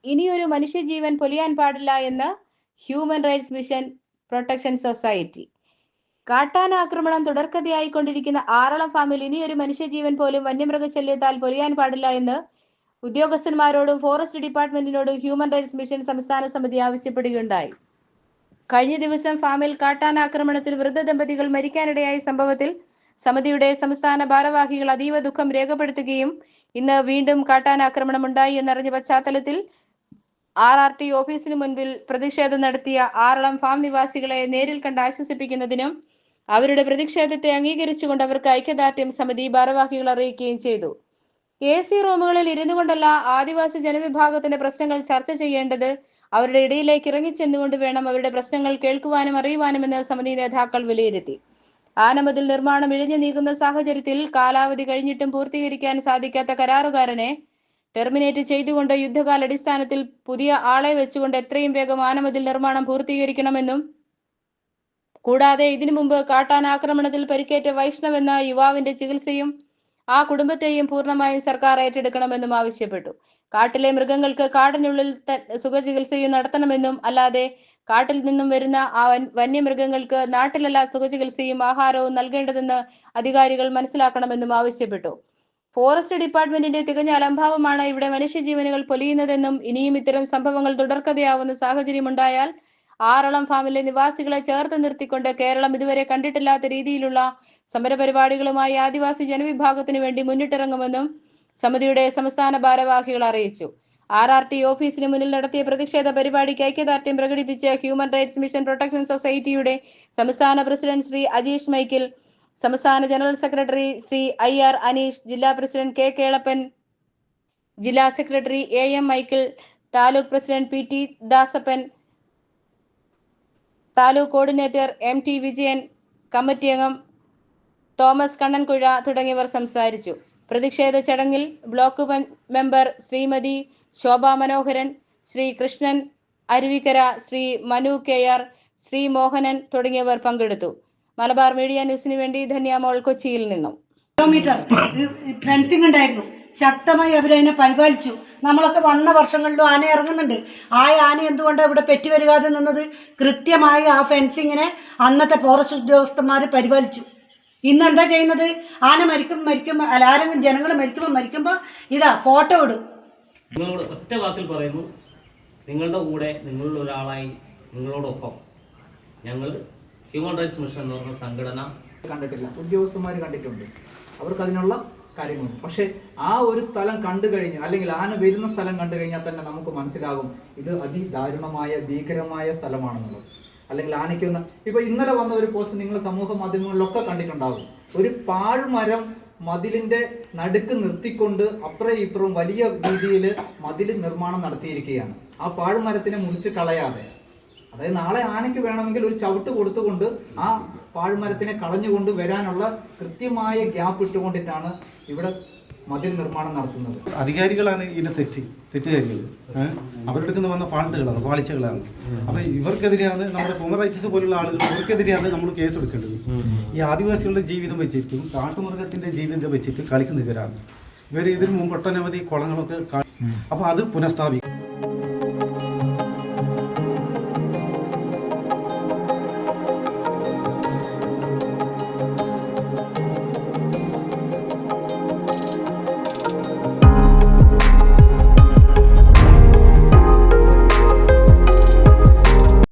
ഇനിയൊരു മനുഷ്യജീവൻ പൊലിയാൻ പാടില്ല എന്ന് human rights mission protection society. കാട്ടാന ആക്രമണം തുടർക്കഥയായിക്കൊണ്ടിരിക്കുന്ന ആറളം ഫാമിൽ ഇനിയൊരു മനുഷ്യജീവൻ പോലും വന്യമൃഗശല്യത്താൽ പൊലിയാൻ പാടില്ല എന്ന് ഉദ്യോഗസ്ഥന്മാരോടും ഫോറസ്റ്റ് ഡിപ്പാർട്ട്മെന്റിനോടും ഹ്യൂമൻ റൈറ്റ്സ് മിഷൻ സംസ്ഥാന സമിതി ആവശ്യപ്പെടുകയുണ്ടായി. കഴിഞ്ഞ ദിവസം ഫാമിൽ കാട്ടാന ആക്രമണത്തിൽ വൃദ്ധ ദമ്പതികൾ മരിക്കാനിടയായ സംഭവത്തിൽ സമിതിയുടെ സംസ്ഥാന ഭാരവാഹികൾ അതീവ ദുഃഖം രേഖപ്പെടുത്തുകയും ഇന്ന് വീണ്ടും കാട്ടാന ആക്രമണം ഉണ്ടായി എന്നറിഞ്ഞ പശ്ചാത്തലത്തിൽ RRT ഓഫീസിന് മുൻപിൽ പ്രതിഷേധം നടത്തിയ ആറളം ഫാം നിവാസികളെ നേരിൽ കണ്ട് ആശ്വസിപ്പിക്കുന്നതിനും അവരുടെ പ്രതിഷേധത്തെ അംഗീകരിച്ചുകൊണ്ട് അവർക്ക് ഐക്യദാർഢ്യം സമിതി ഭാരവാഹികൾ അറിയിക്കുകയും ചെയ്തു. AC റൂമുകളിൽ ഇരുന്നു കൊണ്ടല്ല ആദിവാസി ജനവിഭാഗത്തിന്റെ പ്രശ്നങ്ങൾ ചർച്ച ചെയ്യേണ്ടത്, അവരുടെ ഇടയിലേക്ക് ഇറങ്ങിച്ചെന്നുകൊണ്ട് വേണം അവരുടെ പ്രശ്നങ്ങൾ കേൾക്കുവാനും അറിയുവാനുമെന്ന് സമിതി നേതാക്കൾ വിലയിരുത്തി. ആനമതിൽ നിർമ്മാണം ഇഴഞ്ഞു നീങ്ങുന്ന സാഹചര്യത്തിൽ കാലാവധി കഴിഞ്ഞിട്ടും പൂർത്തീകരിക്കാൻ സാധിക്കാത്ത കരാറുകാരനെ ടെർമിനേറ്റ് ചെയ്തുകൊണ്ട് യുദ്ധകാലടിസ്ഥാനത്തിൽ പുതിയ ആളെ വെച്ചുകൊണ്ട് എത്രയും വേഗം ആനമതിൽ നിർമ്മാണം പൂർത്തീകരിക്കണമെന്നും കൂടാതെ ഇതിനു മുമ്പ് കാട്ടാന ആക്രമണത്തിൽ പരിക്കേറ്റ വൈഷ്ണവ് എന്ന യുവാവിന്റെ ചികിത്സയും ആ കുടുംബത്തെയും പൂർണ്ണമായും സർക്കാർ ഏറ്റെടുക്കണമെന്നും ആവശ്യപ്പെട്ടു. കാട്ടിലെ മൃഗങ്ങൾക്ക് കാടിനുള്ളിൽ സുഖചികിത്സയും നടത്തണമെന്നും അല്ലാതെ കാട്ടിൽ നിന്നും വരുന്ന ആ വന്യമൃഗങ്ങൾക്ക് നാട്ടിലല്ല സുഖചികിത്സയും ആഹാരവും നൽകേണ്ടതെന്ന് അധികാരികൾ മനസ്സിലാക്കണമെന്നും ആവശ്യപ്പെട്ടു. ഫോറസ്റ്റ് ഡിപ്പാർട്ട്മെന്റിന്റെ തികഞ്ഞ അലംഭാവമാണ് ഇവിടെ മനുഷ്യജീവനുകൾ പൊലിയുന്നതെന്നും ഇനിയും ഇത്തരം സംഭവങ്ങൾ തുടർക്കഥയാവുന്ന സാഹചര്യമുണ്ടായാൽ ആറളം ഫാമിലെ നിവാസികളെ ചേർത്ത് നിർത്തിക്കൊണ്ട് കേരളം ഇതുവരെ കണ്ടിട്ടില്ലാത്ത രീതിയിലുള്ള സമരപരിപാടികളുമായി ആദിവാസി ജനവിഭാഗത്തിന് വേണ്ടി മുന്നിട്ടിറങ്ങുമെന്നും സമിതിയുടെ സംസ്ഥാന ഭാരവാഹികൾ അറിയിച്ചു. RRT ഓഫീസിന് മുന്നിൽ നടത്തിയ പ്രതിഷേധ പരിപാടിക്ക് ഐക്യദാർഢ്യം പ്രകടിപ്പിച്ച ഹ്യൂമൻ റൈറ്റ്സ് മിഷൻ പ്രൊട്ടക്ഷൻ സൊസൈറ്റിയുടെ സംസ്ഥാന പ്രസിഡന്റ് ശ്രീ അജീഷ് മൈക്കിൽ, സംസ്ഥാന general secretary Shri IR Aneesh, ജില്ലാ പ്രസിഡന്റ് K കേളപ്പൻ, ജില്ലാ secretary AM Michael, taluk president PT Dasappan, taluk coordinator MT Vijayan, committee അംഗം തോമസ് കണ്ണൻകുഴ തുടങ്ങിയവർ സംസാരിച്ചു. പ്രതിഷേധ ചടങ്ങിൽ ബ്ലോക്ക് മെമ്പർ ശ്രീമതി ശോഭ മനോഹരൻ, ശ്രീ കൃഷ്ണൻ അരുവിക്കര, ശ്രീ മനു KR, ശ്രീ മോഹനൻ തുടങ്ങിയവർ പങ്കെടുത്തു. മലബാർ മീഡിയ ന്യൂസിന് വേണ്ടി ധന്യമോൾ, കൊച്ചിയിൽ നിന്നും. കിലോമീറ്റർ ഫെൻസിംഗ് ഉണ്ടായിരുന്നു. ശക്തമായി അവരതിനെ പരിപാലിച്ചു. നമ്മളൊക്കെ വന്ന വർഷങ്ങളിലും ആന ഇറങ്ങുന്നുണ്ട്. ആ ആന എന്തുകൊണ്ടാണ് ഇവിടെ പെറ്റുവരുകാതെ നിന്നത്? കൃത്യമായി ആ ഫെൻസിങ്ങിനെ അന്നത്തെ ഫോറസ്റ്റ് ഉദ്യോഗസ്ഥന്മാർ പരിപാലിച്ചു. ഇന്ന് എന്താ ചെയ്യുന്നത്? ആന മരിക്കും ആരെങ്കിലും ജനങ്ങൾ മരിക്കുമ്പോൾ ഇതാ ഫോട്ടോ ഇടും. നിങ്ങളോട് ഒറ്റ വാക്കിൽ പറയുന്നു, നിങ്ങളുടെ കൂടെ നിങ്ങളിൽ ഒരാളായി നിങ്ങളോടൊപ്പം ഞങ്ങൾ ഹ്യൂമൻ റൈറ്റ്സ് മിഷൻ എന്ന് പറഞ്ഞ സംഘടന കണ്ടിട്ടില്ല. ഉദ്യോഗസ്ഥന്മാർ കണ്ടിട്ടുണ്ട്, അവർക്ക് അതിനുള്ള കാര്യങ്ങളുണ്ട്. പക്ഷേ ആ ഒരു സ്ഥലം കണ്ടു കഴിഞ്ഞ്, അല്ലെങ്കിൽ ആന വരുന്ന സ്ഥലം കണ്ടു കഴിഞ്ഞാൽ തന്നെ നമുക്ക് മനസ്സിലാകും ഇത് അതിദാരുണമായ ഭീകരമായ സ്ഥലമാണെന്നുള്ളത്. അല്ലെങ്കിൽ ആനയ്ക്കൊന്ന് ഇപ്പോൾ ഇന്നലെ വന്ന ഒരു പോസ്റ്റ് നിങ്ങൾ സമൂഹ മാധ്യമങ്ങളിലൊക്കെ കണ്ടിട്ടുണ്ടാകും. ഒരു പാഴ്മരം മതിലിന്റെ നടുക്ക് നിർത്തിക്കൊണ്ട് അപ്പുറം ഇപ്പുറവും വലിയ രീതിയിൽ മതിൽ നിർമ്മാണം നടത്തിയിരിക്കുകയാണ്. ആ പാഴ്മരത്തിനെ മുറിച്ച് കളയാതെ, അതായത് നാളെ ആനയ്ക്ക് വേണമെങ്കിൽ ഒരു ചവിട്ട് കൊടുത്തുകൊണ്ട് ആ പാഴ്മരത്തിനെ കളഞ്ഞുകൊണ്ട് വരാനുള്ള കൃത്യമായ ഗ്യാപ്പ് ഇട്ടുകൊണ്ടിട്ടാണ് ഇവിടെ മതിൽ നിർമ്മാണം നടത്തുന്നത്. അധികാരികളാണ് ഇതിന്റെ തെറ്റുകാരികൾ. അവരുടെ അടുത്ത് നിന്ന് വന്ന ഫാൾട്ടുകളാണ്, പാളിച്ചകളാണ്. അപ്പം ഇവർക്കെതിരെയാണ് നമ്മുടെ ഹ്യൂമൻ റൈറ്റ്സ് പോലുള്ള ആളുകൾ, ഇവർക്കെതിരെയാണ് നമ്മൾ കേസ് എടുക്കേണ്ടത്. ഈ ആദിവാസികളുടെ ജീവിതം വെച്ചിട്ടും കാട്ടുമൃഗത്തിന്റെ ജീവിതം വെച്ചിട്ട് കളിക്കുന്ന ഇവരാണ്. ഇവർ ഇതിനു മുമ്പ് ഒട്ടനവധി കുളങ്ങളൊക്കെ, അപ്പോൾ അത് പുനഃസ്ഥാപിക്കും.